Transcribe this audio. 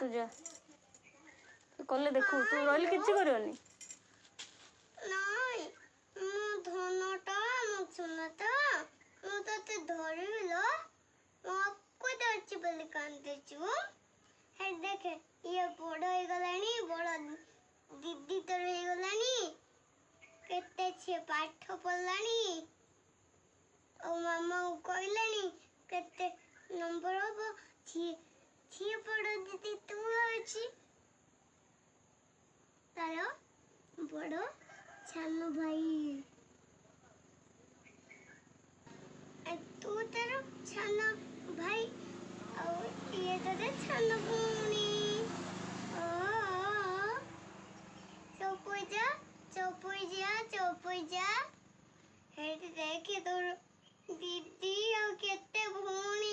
तू जा कले देखू तू रही किसी करनी नाई मु धनटा मु सुनता मु तते धरिलो मु को दर्ची बोली कांदे छु हे देखे ये बड़ हो गलानी बड़ दीदी तर हो गलानी केते छे पाठ पढ़लानी ओ मामा कहलानी केते नंबर हो छे बड़ दीदी तू अछि तारो बड़ छानो भाई तू तेरो छानो भाई और ये तेरे छानो भूनी चौपुजा हे देखे तोर